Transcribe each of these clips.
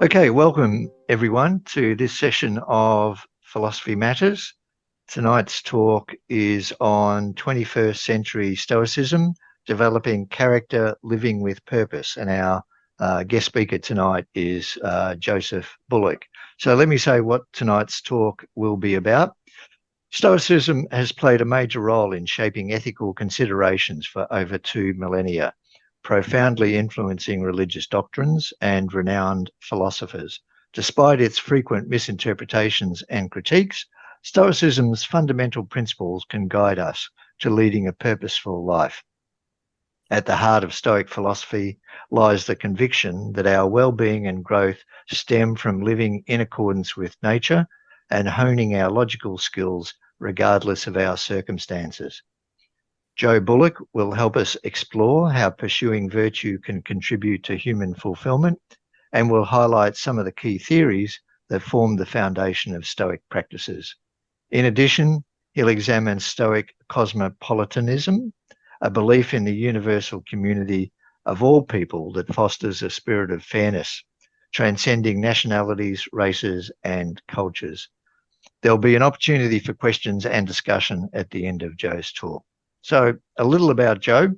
Okay, welcome everyone to this session of Philosophy Matters. Tonight's talk is on 21st century Stoicism, developing character, living with purpose. And our guest speaker tonight is Joseph Bullock. So let me say what tonight's talk will be about. Stoicism has played a major role in shaping ethical considerations for over 2 millennia, profoundly influencing religious doctrines and renowned philosophers. Despite its frequent misinterpretations and critiques, Stoicism's fundamental principles can guide us to leading a purposeful life. At the heart of Stoic philosophy lies the conviction that our well-being and growth stem from living in accordance with nature and honing our logical skills regardless of our circumstances. Joe Bullock will help us explore how pursuing virtue can contribute to human fulfillment, and will highlight some of the key theories that form the foundation of Stoic practices. In addition, he'll examine Stoic cosmopolitanism, a belief in the universal community of all people that fosters a spirit of fairness, transcending nationalities, races, and cultures. There'll be an opportunity for questions and discussion at the end of Joe's talk. So a little about Joe.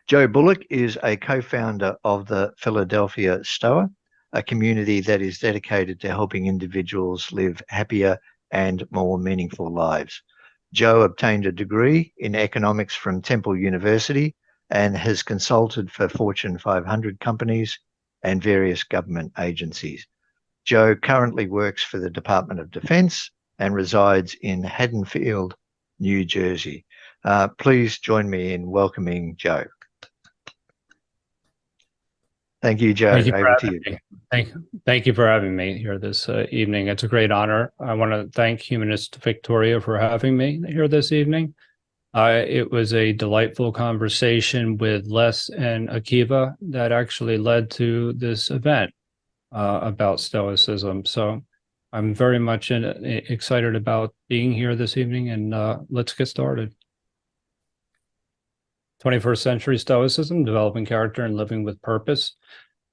Joe Bullock is a co-founder of the Philadelphia Stoa, a community that is dedicated to helping individuals live happier and more meaningful lives. Joe obtained a degree in economics from Temple University and has consulted for Fortune 500 companies and various government agencies. Joe currently works for the Department of Defense and resides in Haddonfield, New Jersey. Please join me in welcoming Joe. Thank you, Joe. Thank you Over to you. Thank you for having me here this evening. It's a great honor. I want to thank Humanist Victoria for having me here this evening. It was a delightful conversation with Les and Akiva that actually led to this event about Stoicism. So I'm very much excited about being here this evening, and let's get started. 21st century Stoicism, developing character and living with purpose.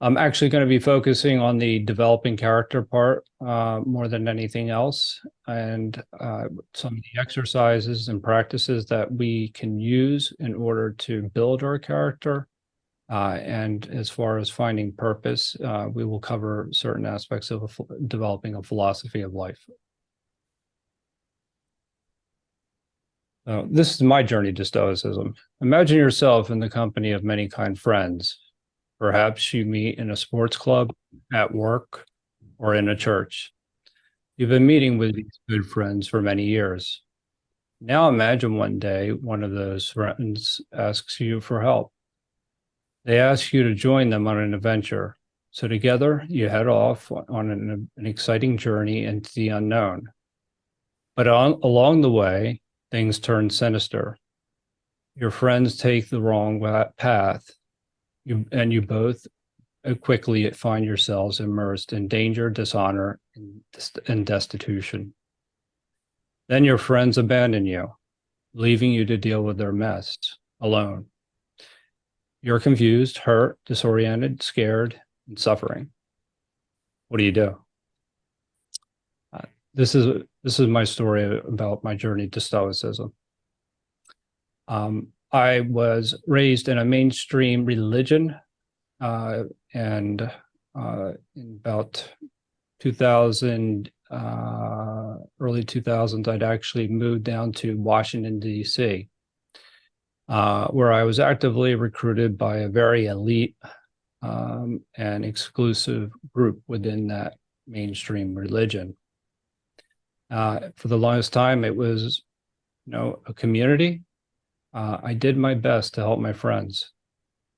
I'm actually going to be focusing on the developing character part more than anything else, and some of the exercises and practices that we can use in order to build our character. And as far as finding purpose, we will cover certain aspects of developing a philosophy of life. This is my journey to Stoicism. Imagine yourself in the company of many kind friends. Perhaps you meet in a sports club, at work, or in a church. You've been meeting with these good friends for many years. Now imagine one day one of those friends asks you for help. They ask you to join them on an adventure. So together you head off on an exciting journey into the unknown. But along the way, things turn sinister. Your friends take the wrong path, and you both quickly find yourselves immersed in danger, dishonor, and destitution. Then your friends abandon you, leaving you to deal with their mess alone. You're confused, hurt, disoriented, scared, and suffering. What do you do? This is my story about my journey to Stoicism. I was raised in a mainstream religion, and in about 2000, early 2000s, I'd actually moved down to Washington, D.C., where I was actively recruited by a very elite and exclusive group within that mainstream religion. For the longest time, it was, a community. I did my best to help my friends.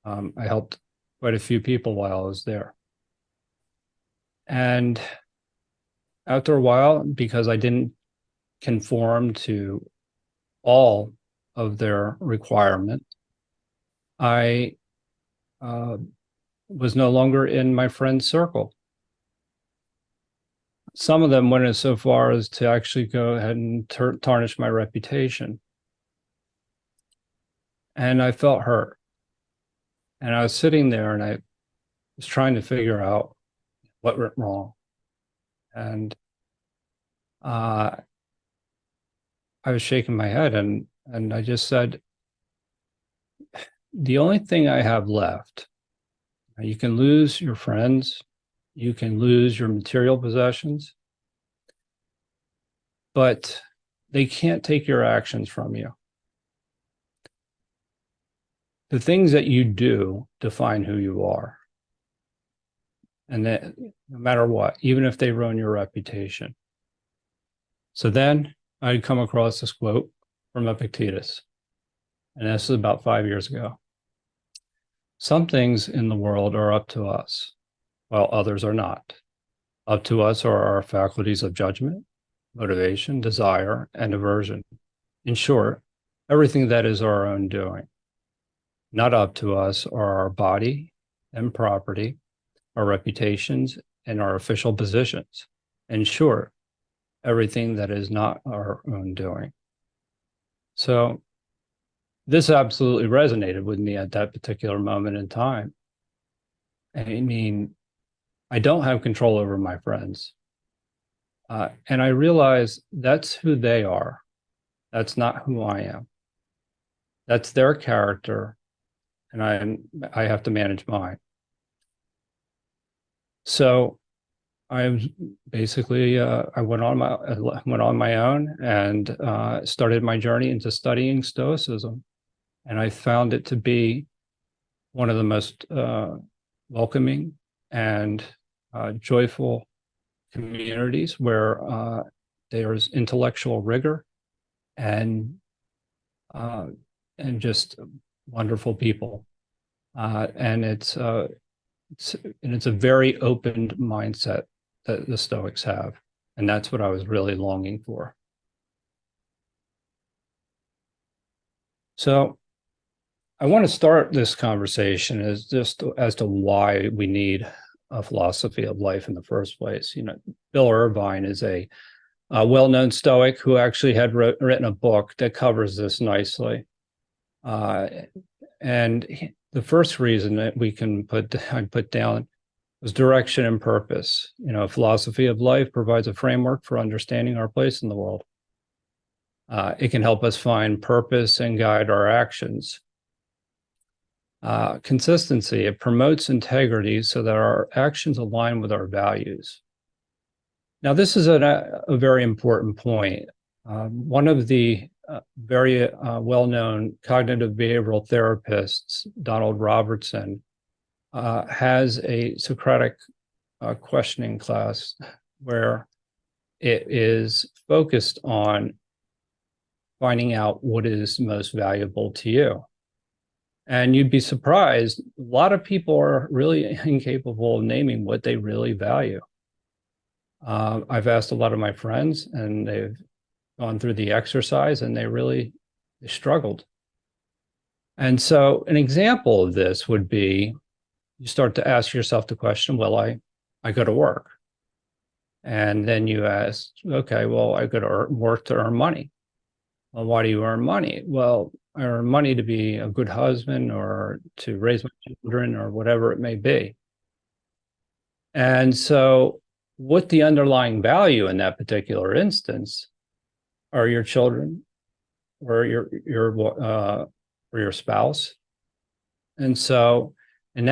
I helped quite a few people while I was there. And after a while, because I didn't conform to all of their requirements, I was no longer in my friend's circle. Some of them went so far as to actually go ahead and tarnish my reputation. And I felt hurt. And I was sitting there and I was trying to figure out, what went wrong. And I was shaking my head, and I just said, the only thing I have left, you can lose your friends, you can lose your material possessions, but they can't take your actions from you. The things that you do define who you are. And that no matter what, even if they ruin your reputation. So then I'd come across this quote from Epictetus. And this is about 5 years ago. Some things in the world are up to us, while others are not. Up to us are our faculties of judgment, motivation, desire, and aversion. In short, everything that is our own doing. Not up to us are our body and property, our reputations, and our official positions. In short, everything that is not our own doing. So this absolutely resonated with me at that particular moment in time. I mean, I don't have control over my friends. And I realize that's who they are. That's not who I am. That's their character, and I have to manage mine. So I basically I went on my own and started my journey into studying Stoicism, and I found it to be one of the most welcoming and joyful communities where there's intellectual rigor and just wonderful people, and it's a very open mindset that the Stoics have, and that's what I was really longing for. So I want to start this conversation as to why we need a philosophy of life in the first place. You know, Bill Irvine is a well-known Stoic who actually had written a book that covers this nicely. And the first reason that I put down was direction and purpose. You know, a philosophy of life provides a framework for understanding our place in the world. It can help us find purpose and guide our actions. Consistency, it promotes integrity so that our actions align with our values. Now, this is a very important point. One of the very well-known cognitive behavioral therapists, Donald Robertson, has a Socratic questioning class where it is focused on finding out what is most valuable to you. And you'd be surprised, a lot of people are really incapable of naming what they really value. I've asked a lot of my friends, and they've gone through the exercise, and they struggled. And so an example of this would be, you start to ask yourself the question, well, I go to work. And then you ask, okay, well, I go to work to earn money. Well, why do you earn money? Well, I earn money to be a good husband or to raise my children or whatever it may be. And so what the underlying value in that particular instance are your children or your spouse. And so with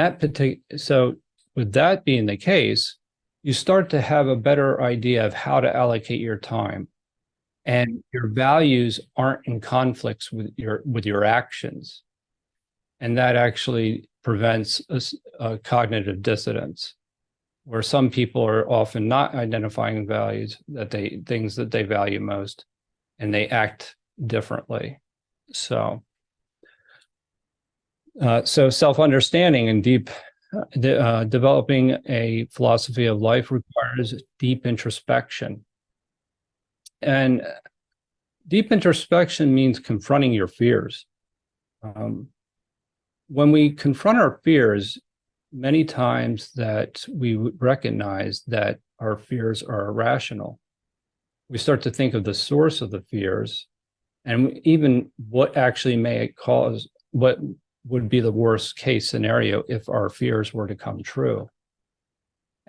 that being the case, you start to have a better idea of how to allocate your time. And your values aren't in conflicts with your actions. And that actually prevents a cognitive dissonance, where some people are often not identifying things that they value most, and they act differently. So self-understanding and developing a philosophy of life requires deep introspection. And deep introspection means confronting your fears. When we confront our fears, many times that we recognize that our fears are irrational. We start to think of the source of the fears, and even what actually may cause, what would be the worst case scenario if our fears were to come true.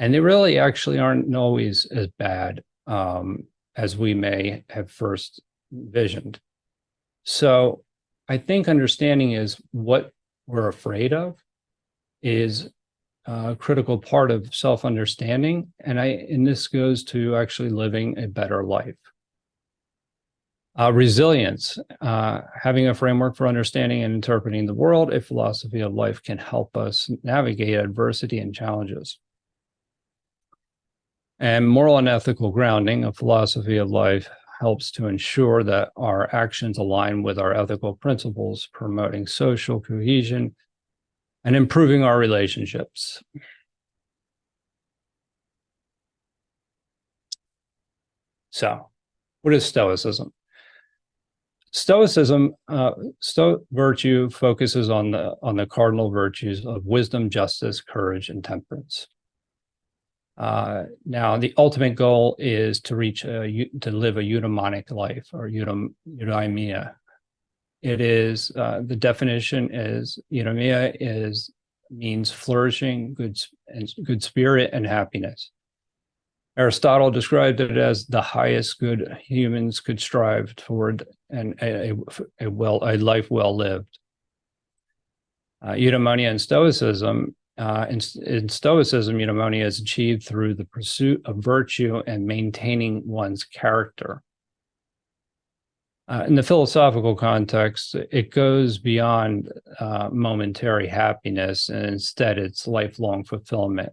And they really actually aren't always as bad as we may have first envisioned. So I think understanding is what we're afraid of is a critical part of self-understanding. And this goes to actually living a better life. Resilience, having a framework for understanding and interpreting the world, a philosophy of life can help us navigate adversity and challenges. And moral and ethical grounding, a philosophy of life, helps to ensure that our actions align with our ethical principles, promoting social cohesion and improving our relationships. So, what is Stoicism? Stoicism, Stoic virtue focuses on the cardinal virtues of wisdom, justice, courage, and temperance. Now, the ultimate goal is to live a eudaimonic life, or eudaimonia. It is the definition is eudaimonia means flourishing, good spirit, and happiness. Aristotle described it as the highest good humans could strive toward, and a life well lived. Eudaimonia and Stoicism. In Stoicism, eudaimonia is achieved through the pursuit of virtue and maintaining one's character. In the philosophical context, it goes beyond momentary happiness, and instead it's lifelong fulfillment.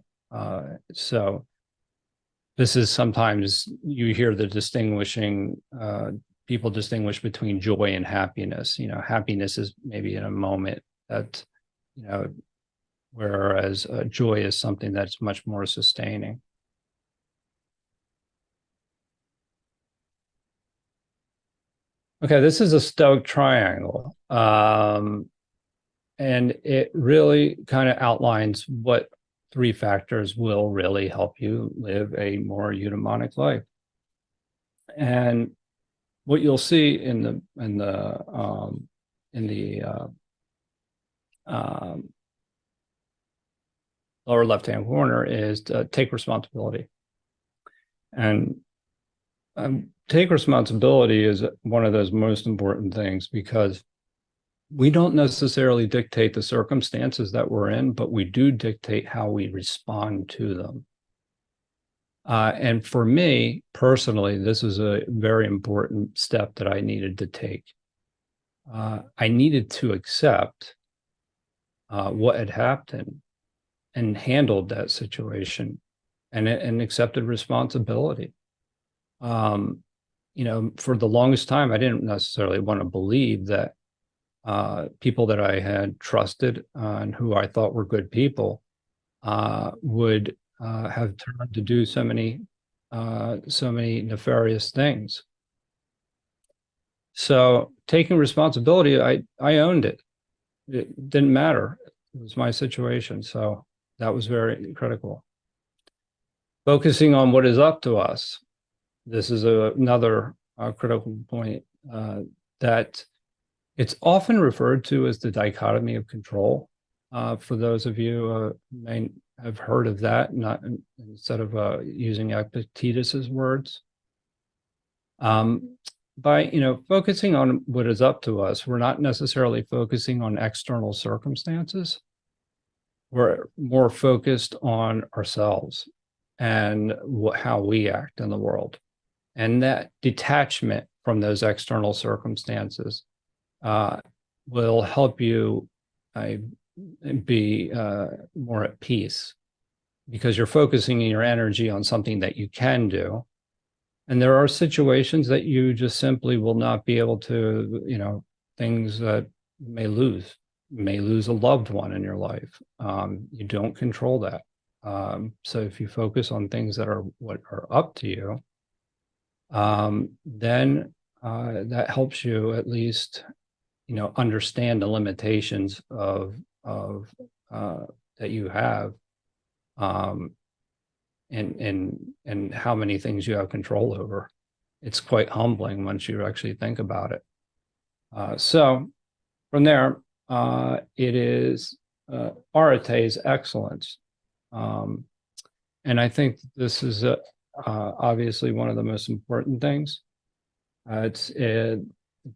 So this is sometimes you hear the people distinguish between joy and happiness. Happiness is maybe in a moment that, whereas joy is something that's much more sustaining. Okay, this is a Stoic triangle. And it really kind of outlines what 3 factors will really help you live a more eudaimonic life. And what you'll see in the lower left-hand corner is to take responsibility. And take responsibility is one of those most important things, because we don't necessarily dictate the circumstances that we're in, but we do dictate how we respond to them. And for me personally, this is a very important step that I needed to take. I needed to accept what had happened and handled that situation, and accepted responsibility. For the longest time, I didn't necessarily want to believe that people that I had trusted and who I thought were good people would have turned to do so many nefarious things. So taking responsibility, I owned it. It didn't matter. It was my situation. So that was very critical. Focusing on what is up to us. This is another critical point, that it's often referred to as the dichotomy of control. For those of you who may have heard of that, instead of using Epictetus's words. By focusing on what is up to us, we're not necessarily focusing on external circumstances. We're more focused on ourselves and how we act in the world. And that detachment from those external circumstances will help you be more at peace, because you're focusing your energy on something that you can do. And there are situations that you just simply will not be able to, things that may lose a loved one in your life. You don't control that. So if you focus on things that are what are up to you, then that helps you at least, understand the limitations of that you have, and how many things you have control over. It's quite humbling once you actually think about it. So from there, it is Arate's excellence. And I think this is obviously one of the most important things.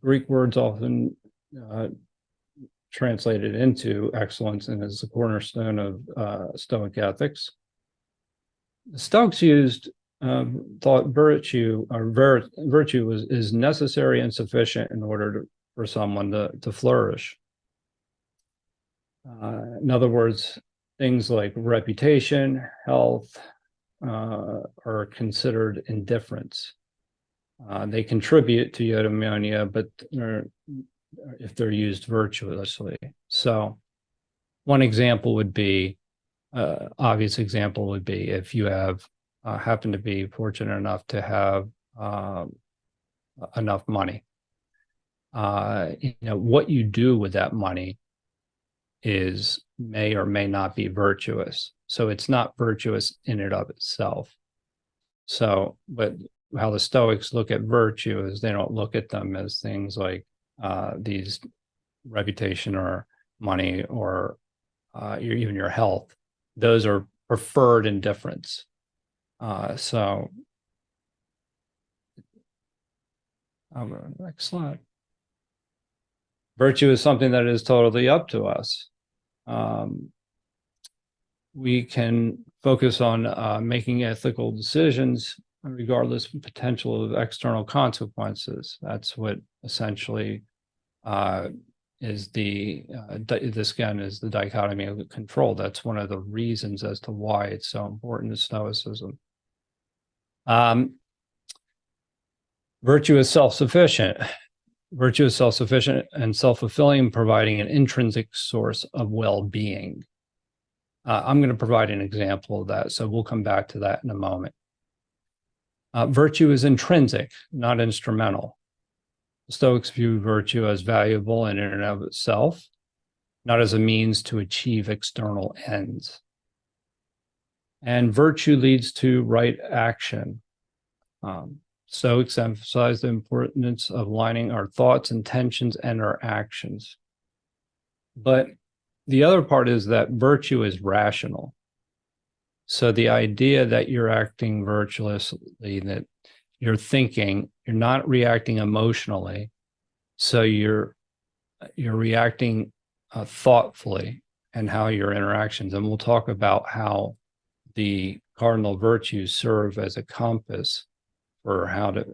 Greek words often translated into excellence and is the cornerstone of Stoic ethics. The Stoics thought virtue is necessary and sufficient in order for someone to flourish. In other words, things like reputation, health, are considered indifference. They contribute to eudaimonia, but if they're used virtuously. So one example would be, obvious example would be if you have happen to be fortunate enough to have enough money. What you do with that money may or may not be virtuous. So it's not virtuous in and of itself. So, but how the Stoics look at virtue is they don't look at them as things like these reputation or money or even your health. Those are preferred indifference. So I'll go to the next slide. Virtue is something that is totally up to us. We can focus on making ethical decisions regardless of potential of external consequences. That's what essentially is this again is the dichotomy of control. That's one of the reasons as to why it's so important to Stoicism. Virtue is self-sufficient. Virtue is self-sufficient and self-fulfilling, providing an intrinsic source of well-being. I'm going to provide an example of that, so we'll come back to that in a moment. Virtue is intrinsic, not instrumental. The Stoics view virtue as valuable in and of itself, not as a means to achieve external ends. And virtue leads to right action. Stoics emphasize the importance of aligning our thoughts, intentions, and our actions. But the other part is that virtue is rational. So the idea that you're acting virtuously, that you're thinking, you're not reacting emotionally, so you're reacting thoughtfully and how your interactions. And we'll talk about how the cardinal virtues serve as a compass for how to,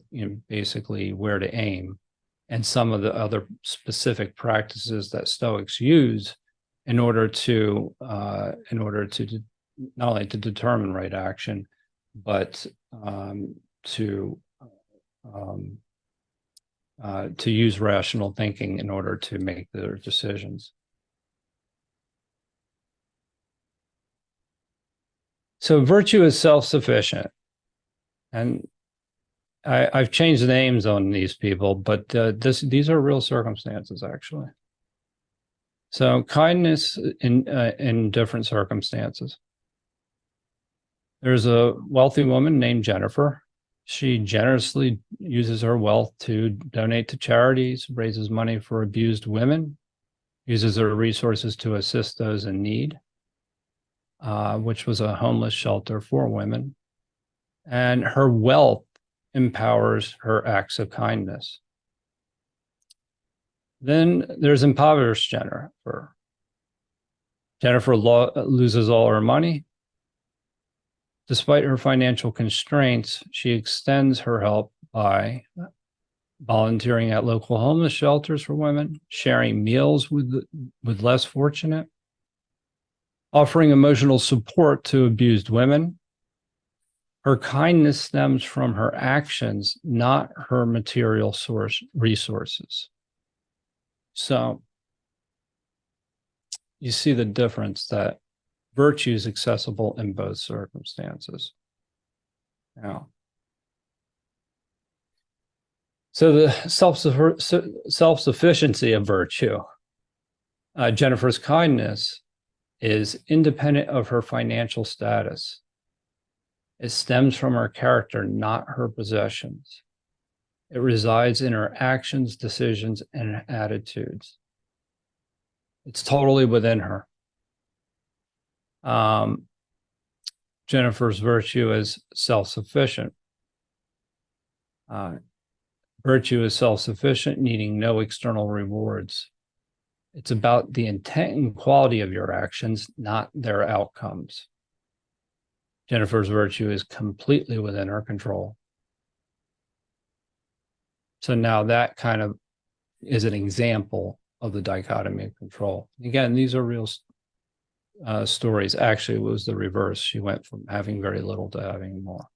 basically where to aim, and some of the other specific practices that Stoics use in order to not only to determine right action, but to use rational thinking in order to make their decisions. So virtue is self-sufficient, and I've changed the names on these people, but these are real circumstances, actually. So kindness in different circumstances. There's a wealthy woman named Jennifer. She generously uses her wealth to donate to charities, raises money for abused women, uses her resources to assist those in need, which was a homeless shelter for women. And her wealth empowers her acts of kindness. Then there's impoverished Jennifer. Jennifer loses all her money. Despite her financial constraints, she extends her help by volunteering at local homeless shelters for women, sharing meals with less fortunate, offering emotional support to abused women. Her kindness stems from her actions, not her material resources. So you see the difference that virtue is accessible in both circumstances. Now, so the self-sufficiency of virtue. Jennifer's kindness is independent of her financial status. It stems from her character, not her possessions. It resides in her actions, decisions, and attitudes. It's totally within her. Jennifer's virtue as self-sufficient. Virtue is self-sufficient, needing no external rewards. It's about the intent and quality of your actions, not their outcomes. Jennifer's virtue is completely within her control. So now that kind of is an example of the dichotomy of control. Again, these are real stories. Actually, it was the reverse. She went from having very little to having more.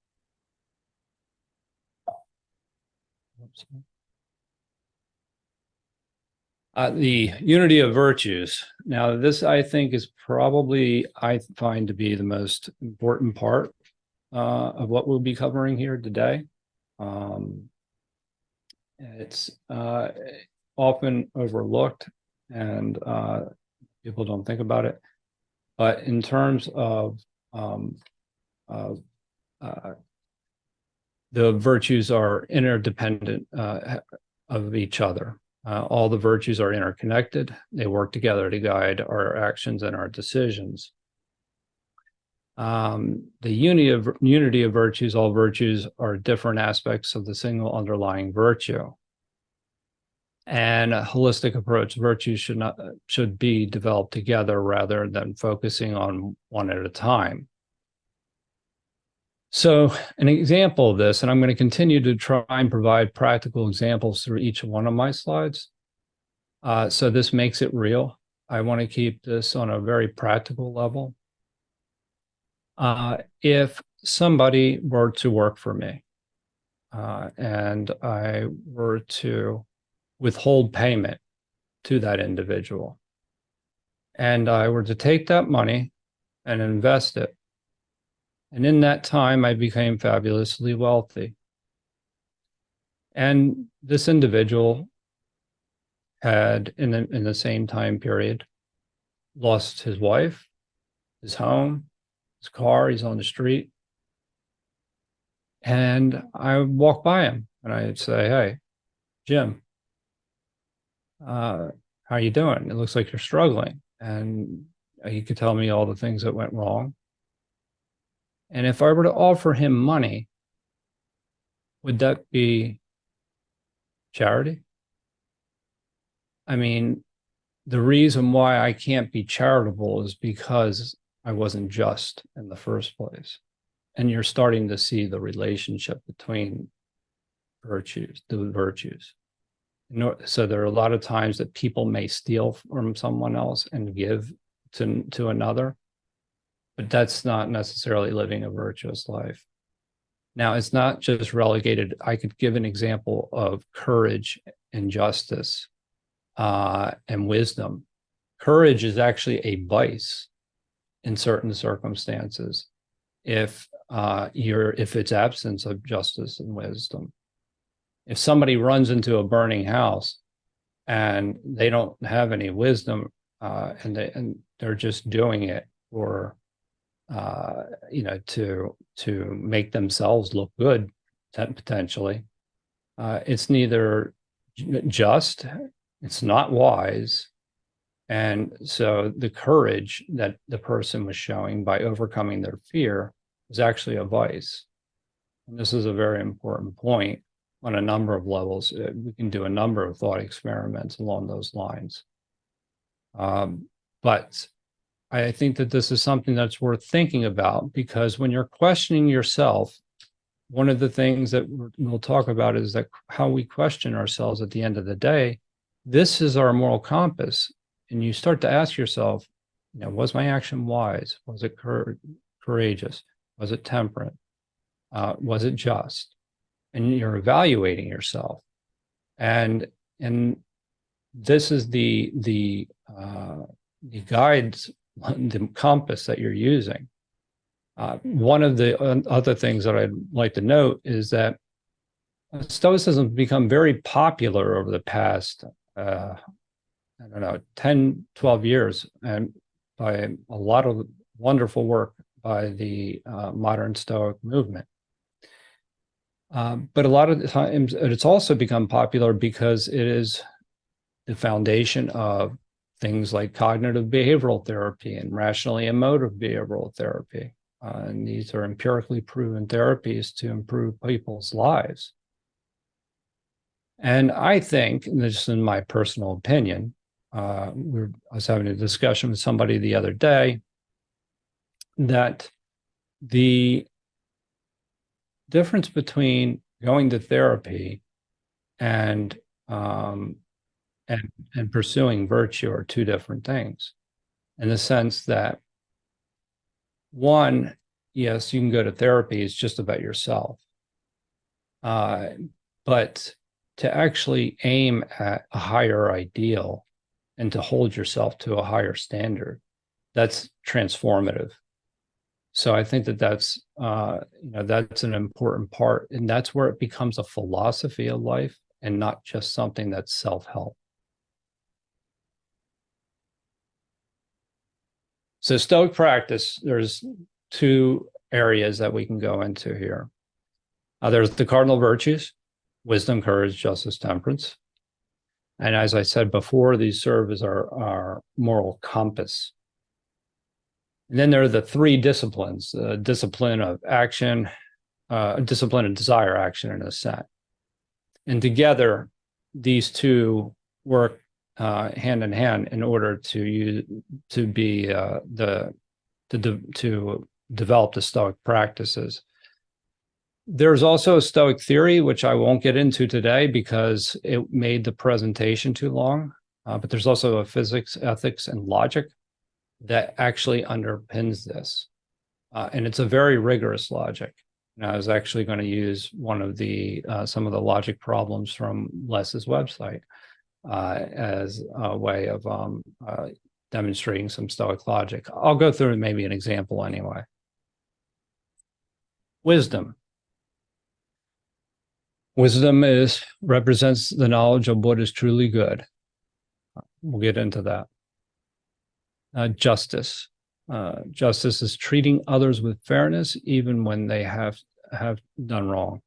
Oops. The unity of virtues. Now, this I think is probably, I find to be the most important part of what we'll be covering here today. It's often overlooked and people don't think about it. But in terms of the virtues are interdependent of each other. All the virtues are interconnected. They work together to guide our actions and our decisions. The unity of virtues, all virtues are different aspects of the single underlying virtue. And a holistic approach, virtues should be developed together rather than focusing on one at a time. So an example of this, and I'm going to continue to try and provide practical examples through each one of my slides. So this makes it real. I want to keep this on a very practical level. If somebody were to work for me and I were to withhold payment to that individual, and I were to take that money and invest it, and in that time, I became fabulously wealthy. And this individual had, in the same time period, lost his wife, his home, his car, he's on the street. And I would walk by him and I'd say, "Hey, Jim, how are you doing? It looks like you're struggling." And he could tell me all the things that went wrong. And if I were to offer him money, would that be charity? I mean, the reason why I can't be charitable is because I wasn't just in the first place. And you're starting to see the relationship between virtues, the virtues. So there are a lot of times that people may steal from someone else and give to another. But that's not necessarily living a virtuous life. Now, it's not just relegated. I could give an example of courage and justice and wisdom. Courage is actually a vice in certain circumstances if it's absence of justice and wisdom. If somebody runs into a burning house and they don't have any wisdom and they're just doing it for to make themselves look good, potentially. It's neither just, it's not wise. And so the courage that the person was showing by overcoming their fear was actually a vice. And this is a very important point on a number of levels. We can do a number of thought experiments along those lines. But I think that this is something that's worth thinking about, because when you're questioning yourself, one of the things that we'll talk about is that how we question ourselves at the end of the day, this is our moral compass. And you start to ask yourself, was my action wise? Was it courageous? Was it temperate? Was it just? And you're evaluating yourself. And this is the guides, the compass that you're using. One of the other things that I'd like to note is that Stoicism has become very popular over the past, 10, 12 years, and by a lot of wonderful work by the modern Stoic movement. But a lot of the times it's also become popular because it is the foundation of things like cognitive behavioral therapy and rationally emotive behavioral therapy. And these are empirically proven therapies to improve people's lives. And I think, and this is in my personal opinion, I was having a discussion with somebody the other day that the difference between going to therapy and pursuing virtue are two different things, in the sense that one, yes, you can go to therapy, it's just about yourself. But to actually aim at a higher ideal and to hold yourself to a higher standard, that's transformative. So I think that that's an important part, and that's where it becomes a philosophy of life and not just something that's self-help. So Stoic practice, there's two areas that we can go into here. There's the cardinal virtues: wisdom, courage, justice, temperance. And as I said before, these serve as our moral compass. And then there are the three disciplines: discipline of action, discipline of desire, action, and assent. And together, these two work hand in hand in order to develop the Stoic practices. There's also a Stoic theory, which I won't get into today because it made the presentation too long. But there's also a physics, ethics, and logic that actually underpins this. And it's a very rigorous logic. And I was actually going to use one of some of the logic problems from Les's website as a way of demonstrating some Stoic logic. I'll go through maybe an example anyway. Wisdom. Wisdom represents the knowledge of what is truly good. We'll get into that. Justice. Justice is treating others with fairness, even when they have done wrong.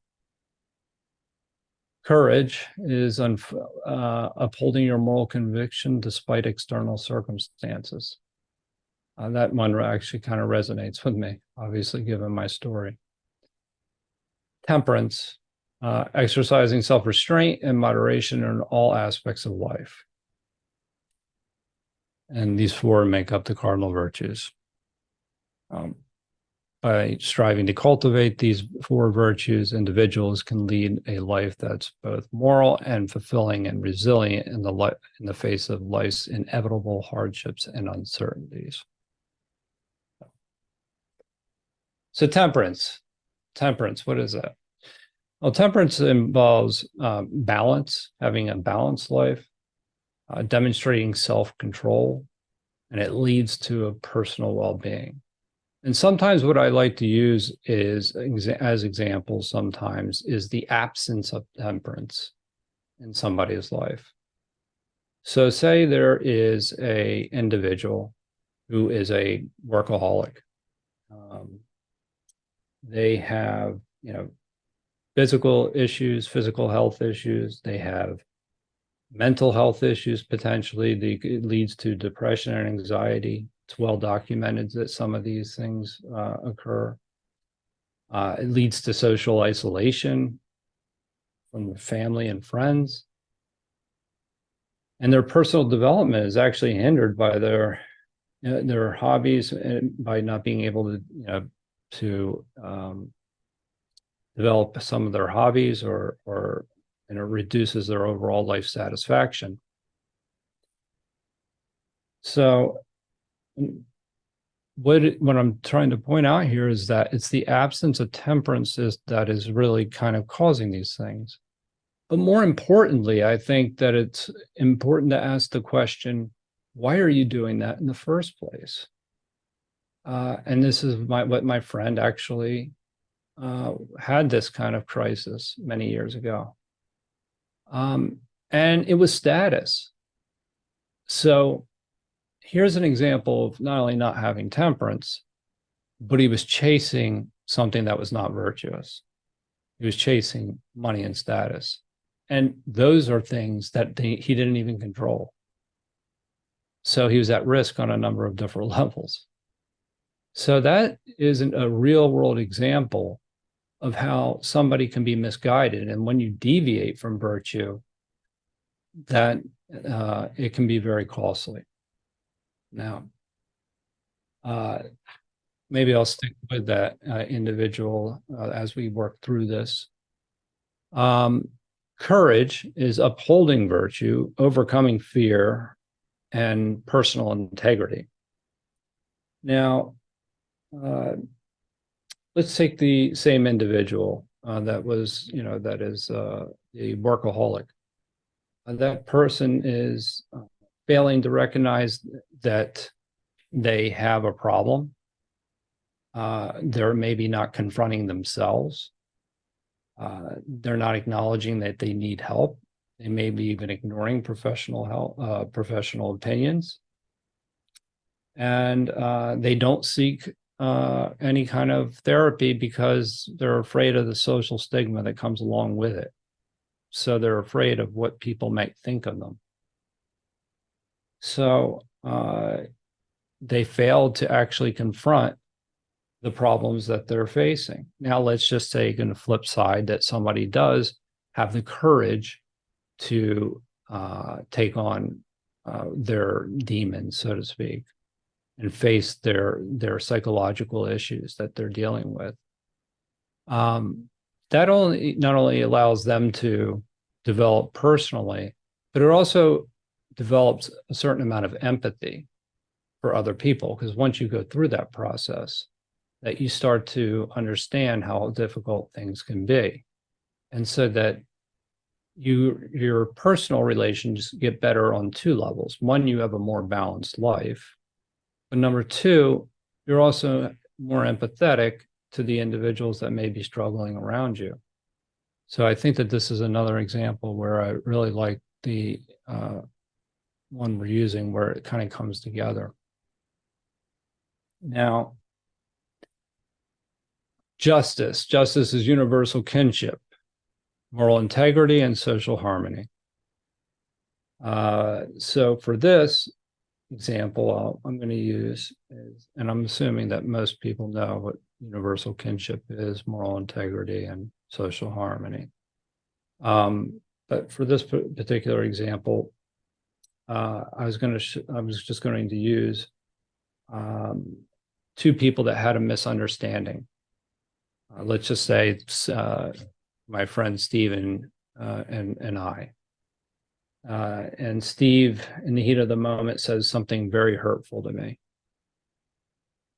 Courage is upholding your moral conviction despite external circumstances. That one actually kind of resonates with me, obviously, given my story. Temperance, exercising self-restraint and moderation in all aspects of life. And these four make up the cardinal virtues. By striving to cultivate these four virtues, individuals can lead a life that's both moral and fulfilling and resilient in the face of life's inevitable hardships and uncertainties. So temperance. Temperance, what is that? Well, temperance involves balance, having a balanced life, demonstrating self-control, and it leads to a personal well-being. And sometimes what I like to use is, as examples, sometimes is the absence of temperance in somebody's life. So say there is an individual who is a workaholic. They have, physical issues, physical health issues. They have mental health issues, potentially. It leads to depression and anxiety. It's well documented that some of these things occur. It leads to social isolation from family and friends. And their personal development is actually hindered by their hobbies, and by not being able to develop some of their hobbies, or it reduces their overall life satisfaction. So what I'm trying to point out here is that it's the absence of temperance that is really kind of causing these things. But more importantly, I think that it's important to ask the question, why are you doing that in the first place? And this is what my friend actually had this kind of crisis many years ago. And it was status. So here's an example of not only not having temperance, but he was chasing something that was not virtuous. He was chasing money and status. And those are things that he didn't even control. So he was at risk on a number of different levels. So that isn't a real world example of how somebody can be misguided. And when you deviate from virtue, that it can be very costly. Now, maybe I'll stick with that individual as we work through this. Courage is upholding virtue, overcoming fear, and personal integrity. Now, let's take the same individual that is a workaholic. That person is failing to recognize that they have a problem. They're maybe not confronting themselves. They're not acknowledging that they need help. They may be even ignoring professional help, professional opinions. And they don't seek any kind of therapy because they're afraid of the social stigma that comes along with it. So they're afraid of what people might think of them. So they failed to actually confront the problems that they're facing. Now, let's just say on the flip side that somebody does have the courage to take on their demons, so to speak, and face their psychological issues that they're dealing with. That not only allows them to develop personally, but it also develops a certain amount of empathy for other people. Because once you go through that process, that you start to understand how difficult things can be. And so that your personal relations get better on two levels. One, you have a more balanced life. But number two, you're also more empathetic to the individuals that may be struggling around you. So I think that this is another example where I really like the one we're using where it kind of comes together. Now, justice. Justice is universal kinship, moral integrity, and social harmony. So for this example, I'm going to use is, and I'm assuming that most people know what universal kinship is, moral integrity, and social harmony. But for this particular example, I was just going to use two people that had a misunderstanding. Let's just say my friend Stephen and I. And Steve, in the heat of the moment, says something very hurtful to me.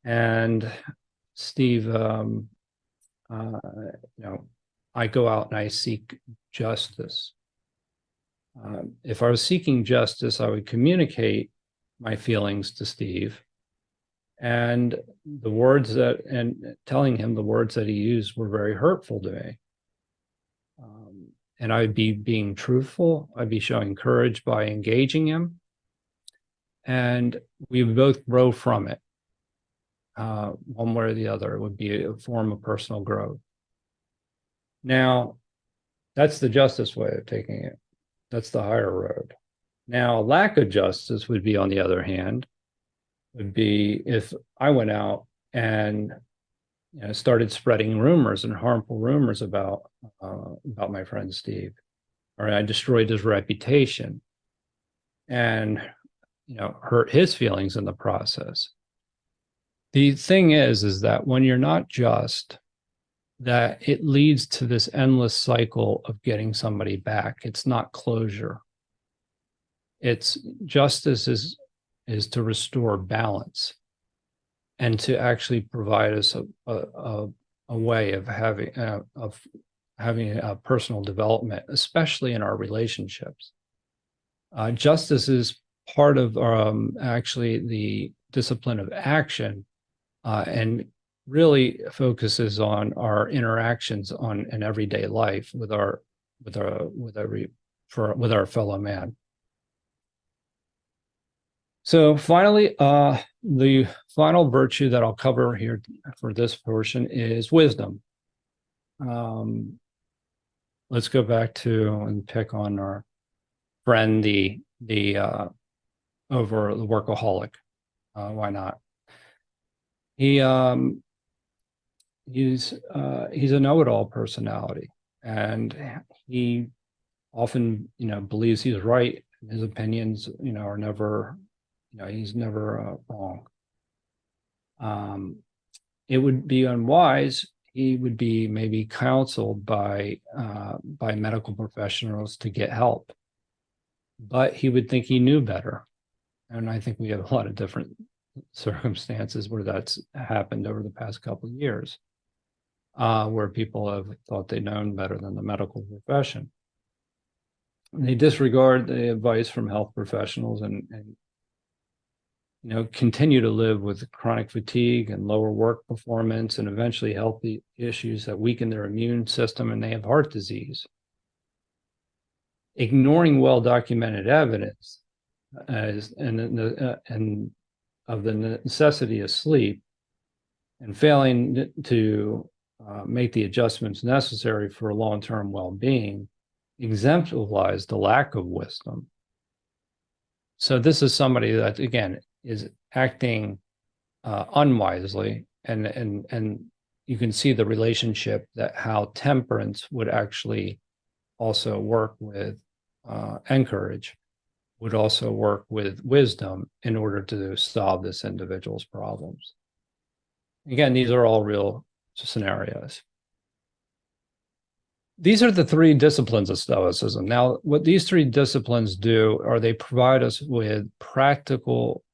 And Steve, I go out and I seek justice. If I was seeking justice, I would communicate my feelings to Steve, and telling him the words that he used were very hurtful to me. And I'd be being truthful. I'd be showing courage by engaging him. And we would both grow from it. One way or the other, it would be a form of personal growth. Now, that's the justice way of taking it. That's the higher road. Now, lack of justice would be, on the other hand, would be if I went out and started spreading rumors and harmful rumors about my friend Steve, or I destroyed his reputation and hurt his feelings in the process. The thing is that when you're not just, that it leads to this endless cycle of getting somebody back. It's not closure. It's justice is to restore balance and to actually provide us a way of having a personal development, especially in our relationships. Justice is part of actually the discipline of action, and really focuses on our interactions in everyday life with our fellow man. So finally, the final virtue that I'll cover here for this portion is wisdom. Let's go back to and pick on our friend, the workaholic. Why not? He he's a know-it-all personality, and he often believes he's right. His opinions are never, he's never wrong. It would be unwise. He would be maybe counseled by medical professionals to get help, but he would think he knew better. And I think we have a lot of different circumstances where that's happened over the past couple of years, where people have thought they'd known better than the medical profession. And they disregard the advice from health professionals and continue to live with chronic fatigue and lower work performance and eventually health issues that weaken their immune system, and they have heart disease. Ignoring well-documented evidence and of the necessity of sleep and failing to make the adjustments necessary for long-term well-being exemplifies the lack of wisdom. So this is somebody that, again, is acting unwisely, and you can see the relationship that how temperance would actually also work with and courage would also work with wisdom in order to solve this individual's problems. Again, these are all real scenarios. These are the three disciplines of Stoicism. Now, what these three disciplines do are they provide us with practical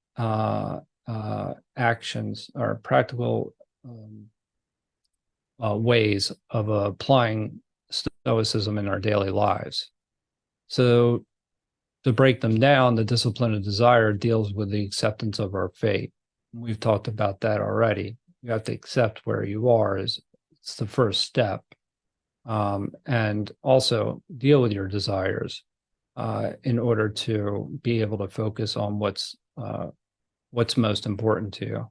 actions or practical ways of applying Stoicism in our daily lives. So to break them down, the discipline of desire deals with the acceptance of our fate. We've talked about that already. You have to accept where you are. It's the first step. And also deal with your desires in order to be able to focus on what's most important to you.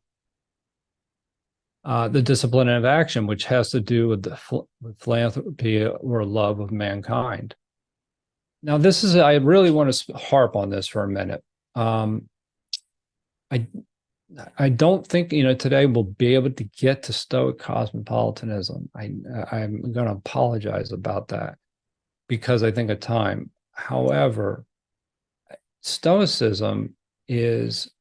The discipline of action, which has to do with with philanthropy or love of mankind. Now, I really want to harp on this for a minute. I don't think today we'll be able to get to Stoic cosmopolitanism. I'm going to apologize about that because I think of time. However, Stoicism is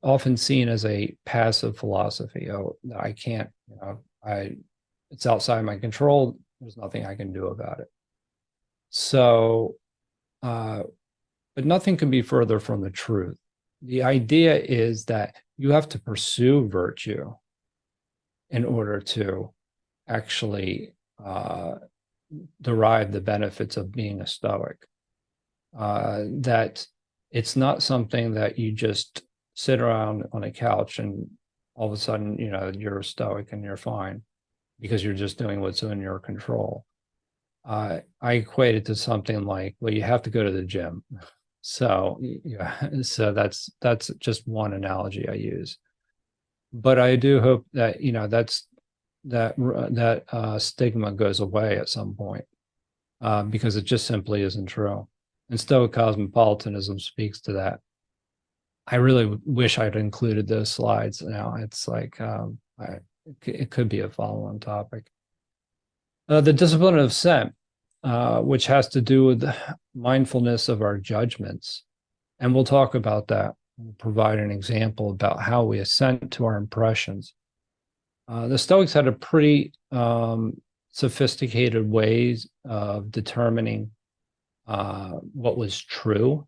often seen as a passive philosophy. Oh, I can't. It's outside my control. There's nothing I can do about it. So, but nothing can be further from the truth. The idea is that you have to pursue virtue in order to actually derive the benefits of being a Stoic. That it's not something that you just sit around on a couch and all of a sudden, you're a Stoic and you're fine because you're just doing what's in your control. I equate it to something like, well, you have to go to the gym. So that's just one analogy I use. But I do hope that that stigma goes away at some point because it just simply isn't true. And Stoic cosmopolitanism speaks to that. I really wish I'd included those slides. Now it's like it could be a follow-on topic. The discipline of assent, which has to do with mindfulness of our judgments. And we'll talk about that. We'll provide an example about how we assent to our impressions. The Stoics had a pretty sophisticated ways of determining what was true.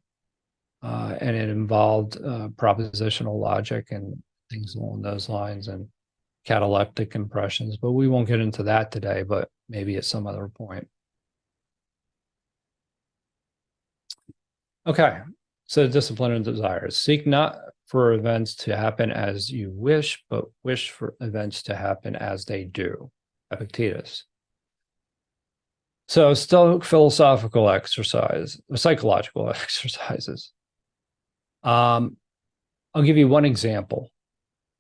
And it involved propositional logic and things along those lines and cataleptic impressions. But we won't get into that today, but maybe at some other point. Okay, so discipline and desires. Seek not for events to happen as you wish, but wish for events to happen as they do. Epictetus. So Stoic philosophical exercise, psychological exercises. I'll give you one example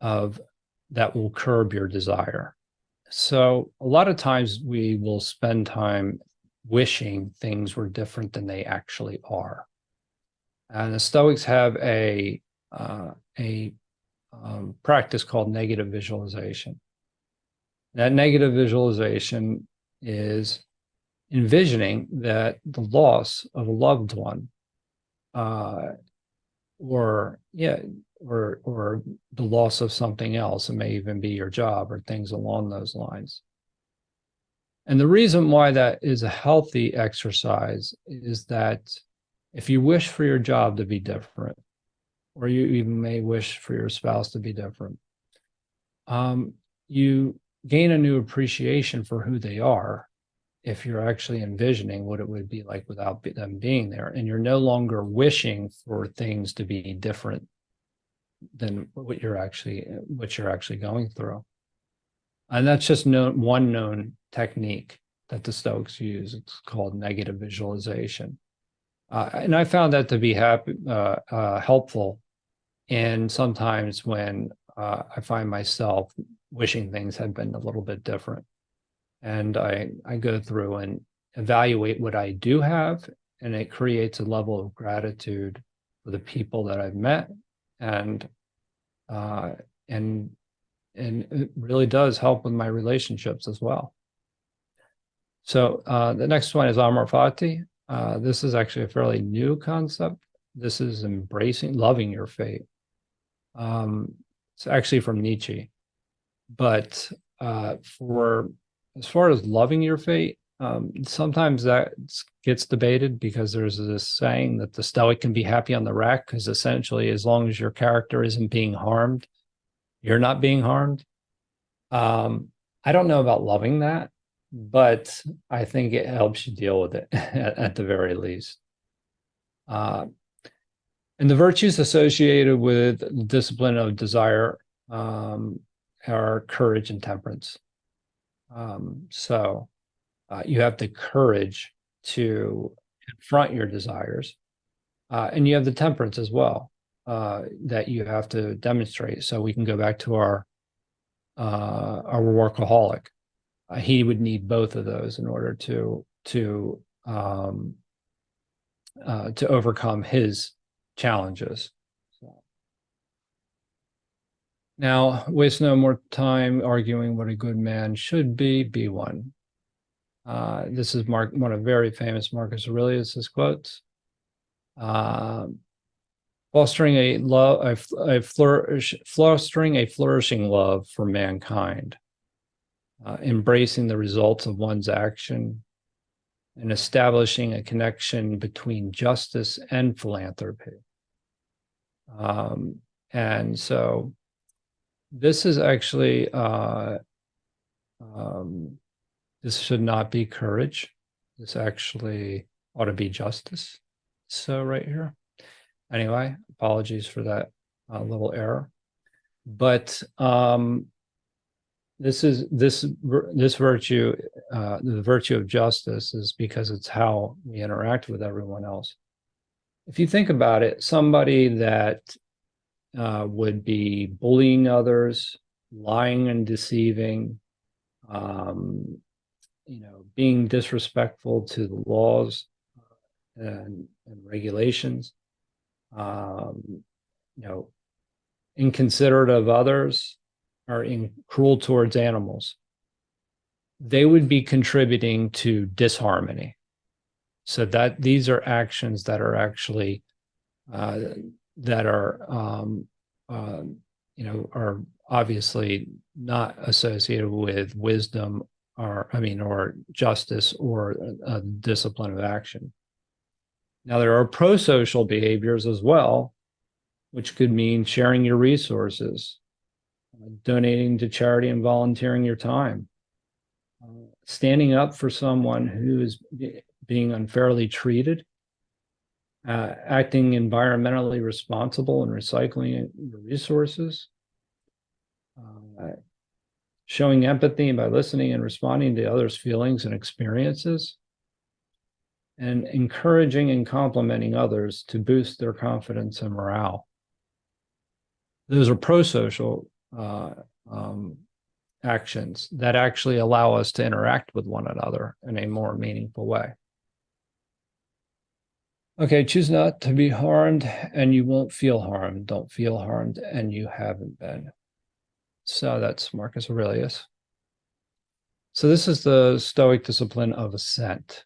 of that will curb your desire. So a lot of times we will spend time wishing things were different than they actually are. And the Stoics have a practice called negative visualization. That negative visualization is envisioning that the loss of a loved one, or the loss of something else, it may even be your job or things along those lines. And the reason why that is a healthy exercise is that if you wish for your job to be different, or you even may wish for your spouse to be different, you gain a new appreciation for who they are if you're actually envisioning what it would be like without them being there. And you're no longer wishing for things to be different than what you're actually going through. And that's just one known technique that the Stoics use. It's called negative visualization. And I found that to be helpful. And sometimes when I find myself wishing things had been a little bit different, and I go through and evaluate what I do have, and it creates a level of gratitude for the people that I've met, and it really does help with my relationships as well. So the next one is amor fati. This is actually a fairly new concept. This is loving your fate. It's actually from Nietzsche. But as far as loving your fate, sometimes that gets debated, because there's this saying that the Stoic can be happy on the rack, because essentially as long as your character isn't being harmed, you're not being harmed. I don't know about loving that, but I think it helps you deal with it at the very least. And the virtues associated with the discipline of desire are courage and temperance. So you have the courage to confront your desires, and you have the temperance as well that you have to demonstrate. So we can go back to our workaholic. He would need both of those in order to overcome his challenges. Now, waste no more time arguing what a good man should be one. This is one of very famous Marcus Aurelius's quotes. Fostering a flourishing love for mankind, embracing the results of one's action, and establishing a connection between justice and philanthropy. And so this is actually, this should not be courage. This actually ought to be justice. So right here. Anyway, apologies for that little error. But this virtue, the virtue of justice, is because it's how we interact with everyone else. If you think about it, somebody that would be bullying others, lying and deceiving, being disrespectful to the laws and regulations, inconsiderate of others, or cruel towards animals, they would be contributing to disharmony. So that these are actions that are actually are obviously not associated with wisdom or justice or a discipline of action. Now, there are pro-social behaviors as well, which could mean sharing your resources, donating to charity and volunteering your time, standing up for someone who is being unfairly treated, acting environmentally responsible and recycling your resources, showing empathy by listening and responding to others' feelings and experiences, and encouraging and complimenting others to boost their confidence and morale. Those are pro-social actions that actually allow us to interact with one another in a more meaningful way. Okay, choose not to be harmed and you won't feel harmed. Don't feel harmed and you haven't been. So that's Marcus Aurelius. So this is the Stoic discipline of assent.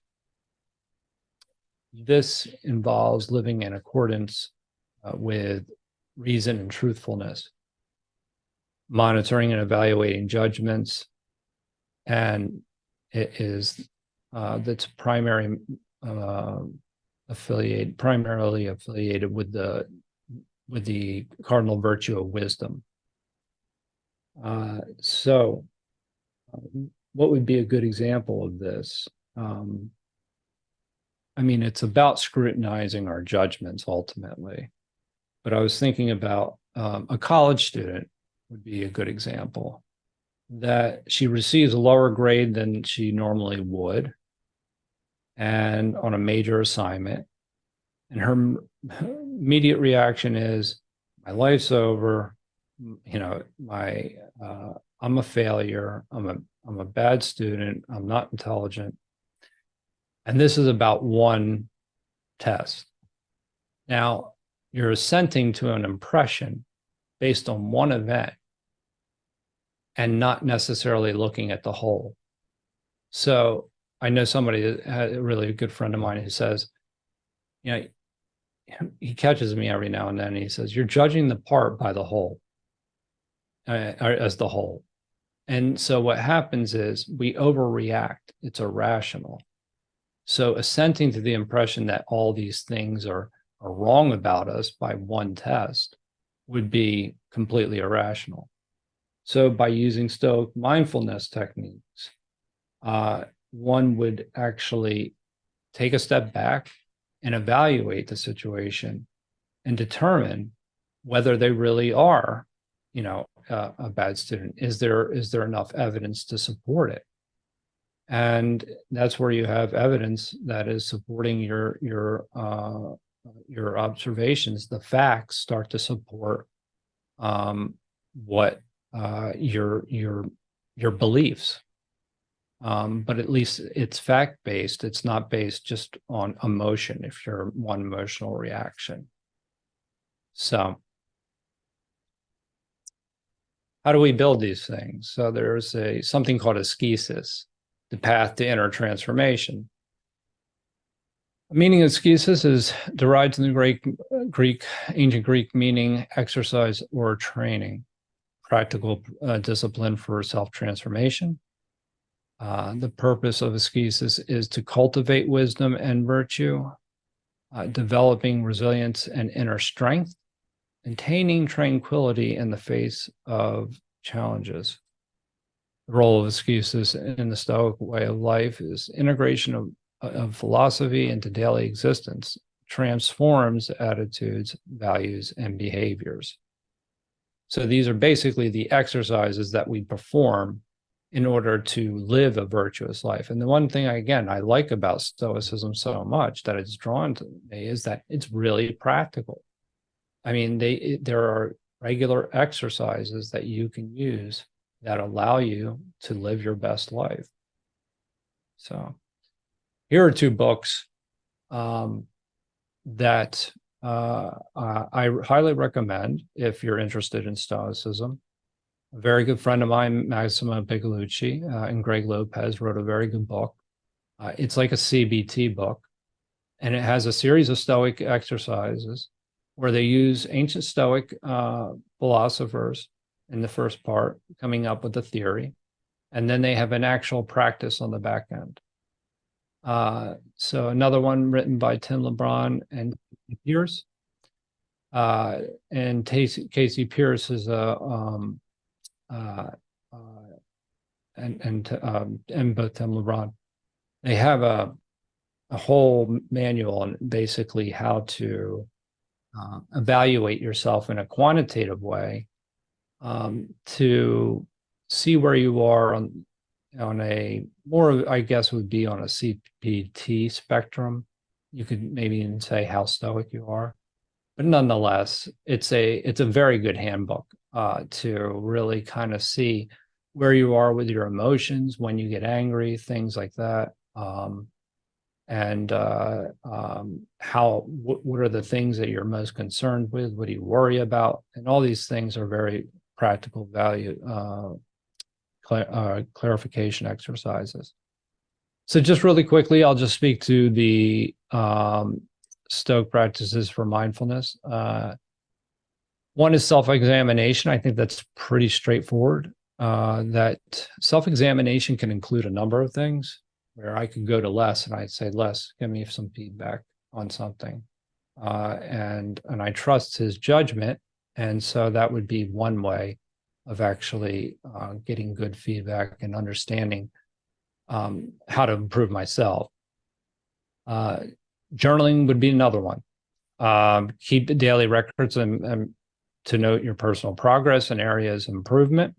This involves living in accordance with reason and truthfulness, monitoring and evaluating judgments, and it is that's primarily affiliated with the cardinal virtue of wisdom. So, what would be a good example of this? I mean, it's about scrutinizing our judgments ultimately. But I was thinking about a college student would be a good example, that she receives a lower grade than she normally would, and on a major assignment. And her immediate reaction is, my life's over. You know, I'm a failure. I'm a bad student. I'm not intelligent. And this is about one test. Now, you're assenting to an impression based on one event and not necessarily looking at the whole. So I know somebody that had a really good friend of mine who says, you know, he catches me every now and then. And he says, you're judging the part by the whole, as the whole. And so what happens is we overreact. It's irrational. So assenting to the impression that all these things are wrong about us by one test would be completely irrational. So by using Stoic mindfulness techniques, one would actually take a step back and evaluate the situation and determine whether they really are, a bad student. Is there enough evidence to support it? And that's where you have evidence that is supporting your observations. The facts start to support what your beliefs. But at least it's fact-based. It's not based just on emotion, if you're one emotional reaction. So how do we build these things? So there's something called ascesis, the path to inner transformation. The meaning of ascesis is derived from the ancient Greek meaning exercise or training, practical discipline for self-transformation. The purpose of ascesis is to cultivate wisdom and virtue, developing resilience and inner strength, attaining tranquility in the face of challenges. The role of ascesis in the Stoic way of life is integration of philosophy into daily existence, transforms attitudes, values, and behaviors. So these are basically the exercises that we perform in order to live a virtuous life. And the one thing, again, I like about Stoicism so much that it's drawn to me is that it's really practical. I mean, there are regular exercises that you can use that allow you to live your best life. So here are two books that I highly recommend if you're interested in Stoicism. A very good friend of mine, Massimo Pigliucci, and Greg Lopez wrote a very good book. It's like a CBT book, and it has a series of Stoic exercises where they use ancient Stoic philosophers in the first part, coming up with the theory, and then they have an actual practice on the back end. So another one written by Tim LeBron and Pierce. And Casey Pierce is and both Tim LeBron. They have a whole manual on basically how to evaluate yourself in a quantitative way, to see where you are on a more, I guess, would be on a CPT spectrum. You could maybe even say how stoic you are, but nonetheless, it's a very good handbook to really kind of see where you are with your emotions when you get angry, things like that. and what are the things that you're most concerned with? What do you worry about? And all these things are very practical value clarification exercises. So just really quickly, I'll just speak to the Stoic practices for mindfulness. One is self-examination. I think that's pretty straightforward. That self-examination can include a number of things, where I could go to Les and I'd say, Les, give me some feedback on something. And I trust his judgment. And so that would be one way of actually getting good feedback and understanding how to improve myself. Journaling would be another one. Keep daily records and to note your personal progress and areas of improvement.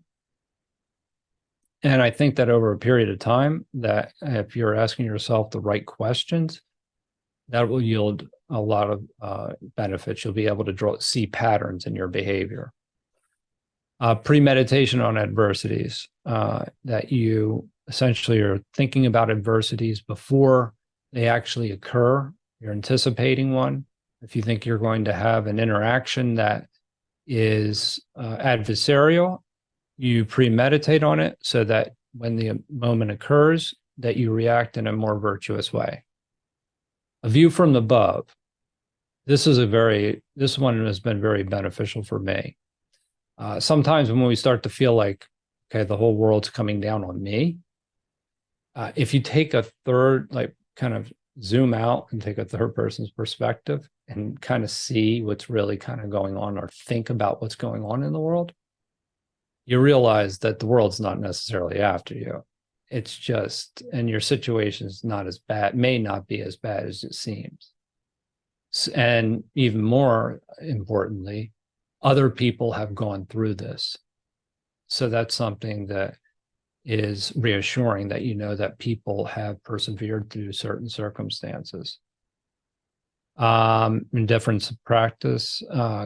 And I think that over a period of time, that if you're asking yourself the right questions, that will yield a lot of benefits. You'll be able to see patterns in your behavior. Premeditation on adversities, that you essentially are thinking about adversities before they actually occur. You're anticipating one. If you think you're going to have an interaction that is adversarial, you premeditate on it so that when the moment occurs, that you react in a more virtuous way. A view from above. This one has been very beneficial for me. Sometimes when we start to feel like, okay, the whole world's coming down on me, if you take a third, like kind of zoom out and take a third person's perspective and kind of see what's really kind of going on, or think about what's going on in the world, you realize that the world's not necessarily after you. It's just, and your situation is not as bad, may not be as bad as it seems. And even more importantly, other people have gone through this. So that's something that is reassuring, that you know that people have persevered through certain circumstances. Indifference of practice,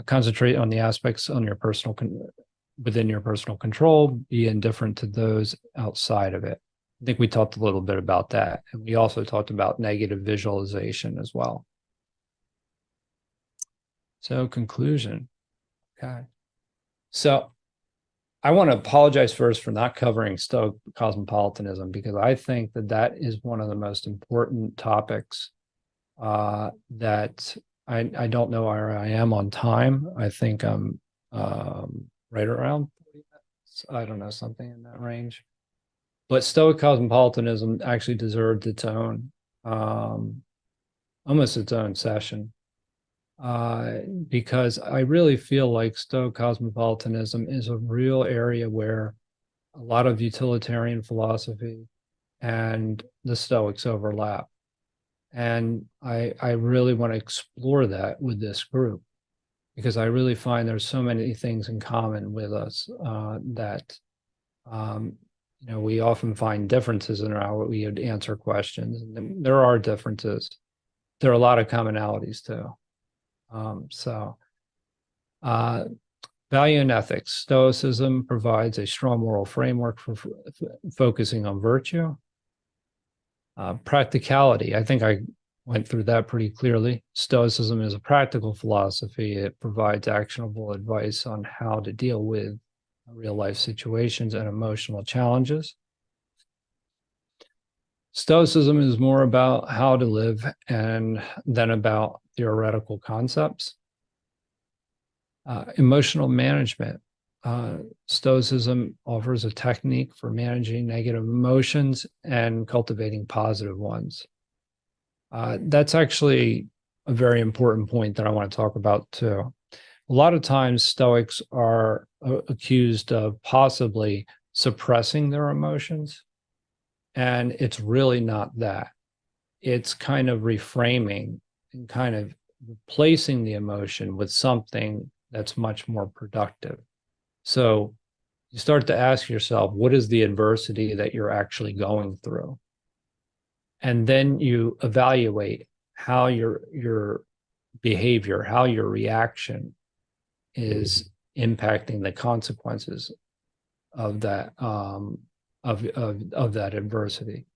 concentrate on the aspects on your within your personal control, be indifferent to those outside of it. I think we talked a little bit about that. And we also talked about negative visualization as well. So conclusion. Okay. So I want to apologize first for not covering Stoic cosmopolitanism, because I think that is one of the most important topics that I don't know where I am on time. I think I'm right around 40 minutes. I don't know, something in that range. But Stoic cosmopolitanism actually deserved its own, almost its own session. Because I really feel like Stoic cosmopolitanism is a real area where a lot of utilitarian philosophy and the Stoics overlap. And I really want to explore that with this group, because I really find there's so many things in common with us that we often find differences in how we would answer questions. And there are differences. There are a lot of commonalities too. Value and ethics. Stoicism provides a strong moral framework for focusing on virtue. Practicality. I think I went through that pretty clearly. Stoicism is a practical philosophy. It provides actionable advice on how to deal with real life situations and emotional challenges. Stoicism is more about how to live than about theoretical concepts. Emotional management. Stoicism offers a technique for managing negative emotions and cultivating positive ones. That's actually a very important point that I want to talk about too. A lot of times Stoics are accused of possibly suppressing their emotions, and it's really not that. It's kind of reframing and kind of replacing the emotion with something that's much more productive. So you start to ask yourself, what is the adversity that you're actually going through? And then you evaluate how your behavior, how your reaction is impacting the consequences of that of that adversity.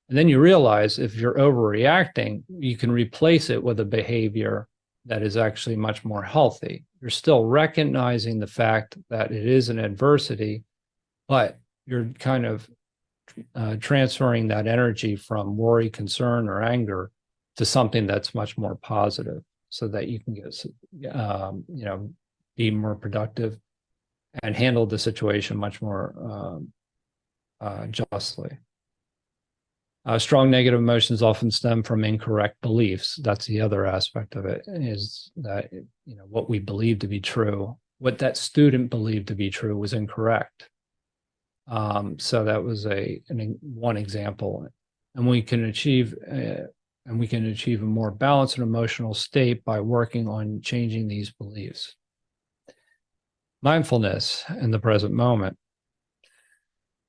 And then you realize if you're overreacting, you can replace it with a behavior that is actually much more healthy. You're still recognizing the fact that it is an adversity, but you're kind of transferring that energy from worry, concern, or anger to something that's much more positive, so that you can get, be more productive and handle the situation much more justly. Strong negative emotions often stem from incorrect beliefs. That's the other aspect of it, is that what we believe to be true, what that student believed to be true, was incorrect. So that was one example, and we can achieve a more balanced and emotional state by working on changing these beliefs. Mindfulness in the present moment.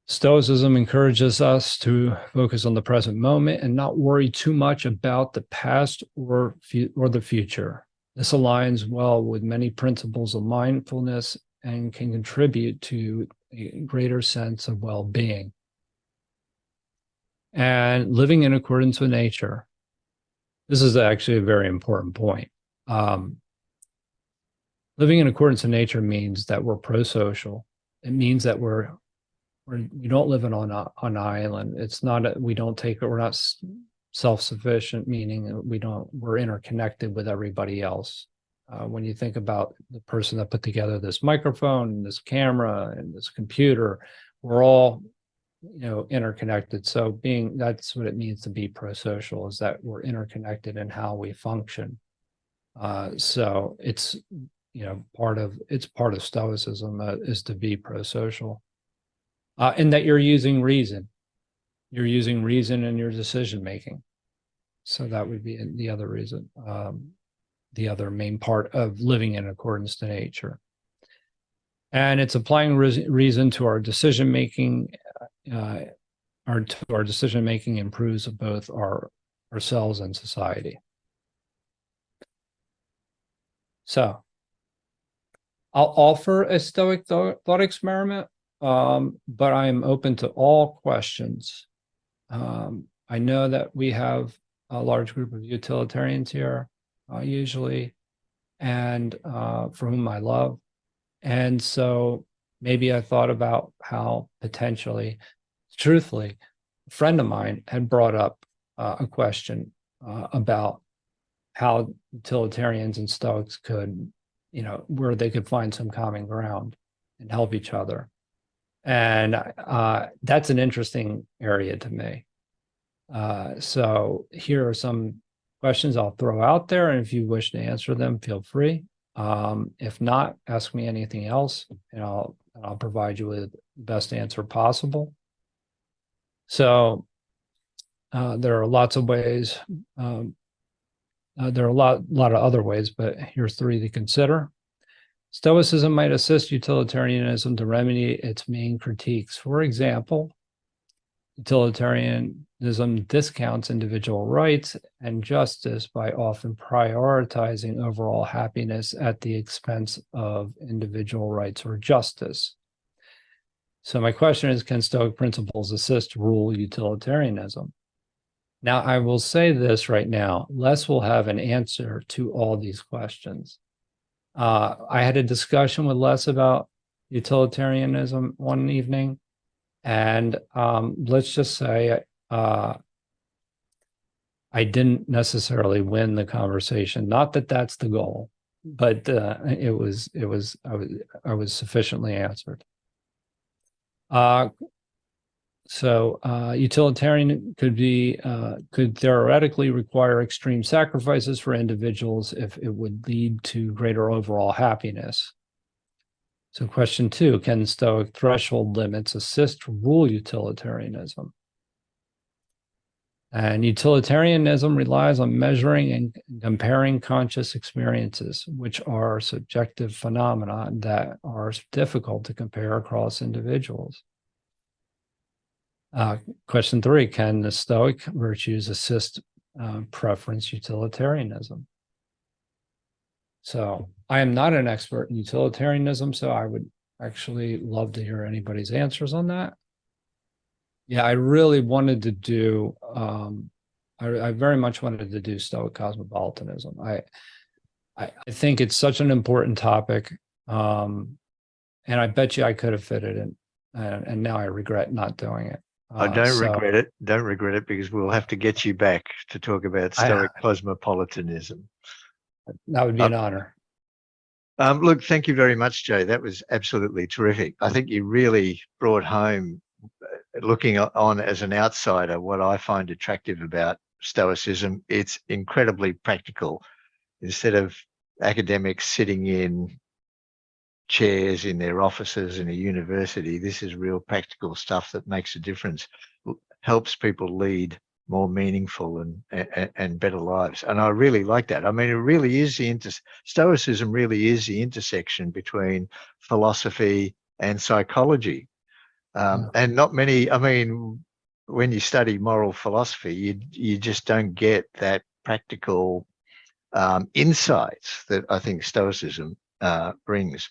Stoicism encourages us to focus on the present moment and not worry too much about the past or the future. This aligns well with many principles of mindfulness and can contribute to a greater sense of well-being. And living in accordance with nature. This is actually a very important point. Living in accordance with nature means that we're pro-social. It means that we don't live on an island. It's not we're not self-sufficient, meaning we're interconnected with everybody else. When you think about the person that put together this microphone and this camera and this computer, we're all interconnected. So that's what it means to be pro-social, is that we're interconnected in how we function. So it's part of Stoicism is to be pro-social. And that you're using reason. You're using reason in your decision making. So that would be the other reason, the other main part of living in accordance to nature. And it's applying reason to our decision making. Our decision making improves both ourselves and society. So I'll offer a Stoic thought experiment. But I'm open to all questions. I know that we have a large group of utilitarians here, usually, and for whom I love. And so maybe I thought about how potentially, truthfully, a friend of mine had brought up a question about how utilitarians and Stoics could, where they could find some common ground and help each other. And that's an interesting area to me. So here are some questions I'll throw out there, and if you wish to answer them, feel free. If not, ask me anything else, and I'll provide you with the best answer possible. So there are lots of ways. There are a lot of other ways, but here's three to consider. Stoicism might assist utilitarianism to remedy its main critiques. For example, utilitarianism discounts individual rights and justice by often prioritizing overall happiness at the expense of individual rights or justice. So my question is, can Stoic principles assist rule utilitarianism? Now, I will say this right now, Les will have an answer to all these questions. I had a discussion with Les about utilitarianism one evening, and let's just say I didn't necessarily win the conversation. Not that that's the goal, but I was sufficiently answered. So utilitarian could theoretically require extreme sacrifices for individuals if it would lead to greater overall happiness. So question 2, can Stoic threshold limits assist rule utilitarianism? And utilitarianism relies on measuring and comparing conscious experiences, which are subjective phenomena that are difficult to compare across individuals. Question 3, can the Stoic virtues assist preference utilitarianism? So I am not an expert in utilitarianism, so I would actually love to hear anybody's answers on that. Yeah, I really wanted to do. I very much wanted to do Stoic cosmopolitanism. I think it's such an important topic, and I bet you I could have fit it in, and now I regret not doing it. I don't So regret it. Don't regret it, because we'll have to get you back to talk about I Stoic cosmopolitanism. that would be Uh, an honor. Look, thank you very much, Joe. That was absolutely terrific. I think you really brought home, looking on as an outsider, what I find attractive about Stoicism. It's incredibly practical. Instead of academics sitting in chairs in their offices in a university, this is real practical stuff that makes a difference, helps people lead more meaningful and better lives. And I really like that. I mean, it really is Stoicism really is the intersection between philosophy and psychology. And not many, I mean, when you study moral philosophy, you just don't get that practical insights that I think Stoicism brings.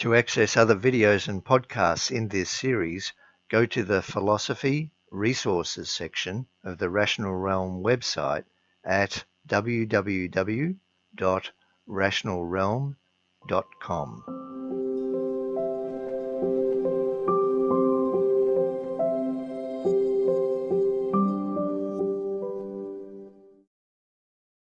To access other videos and podcasts in this series, go to the Philosophy Resources section of the Rational Realm website at www.rationalrealm.com.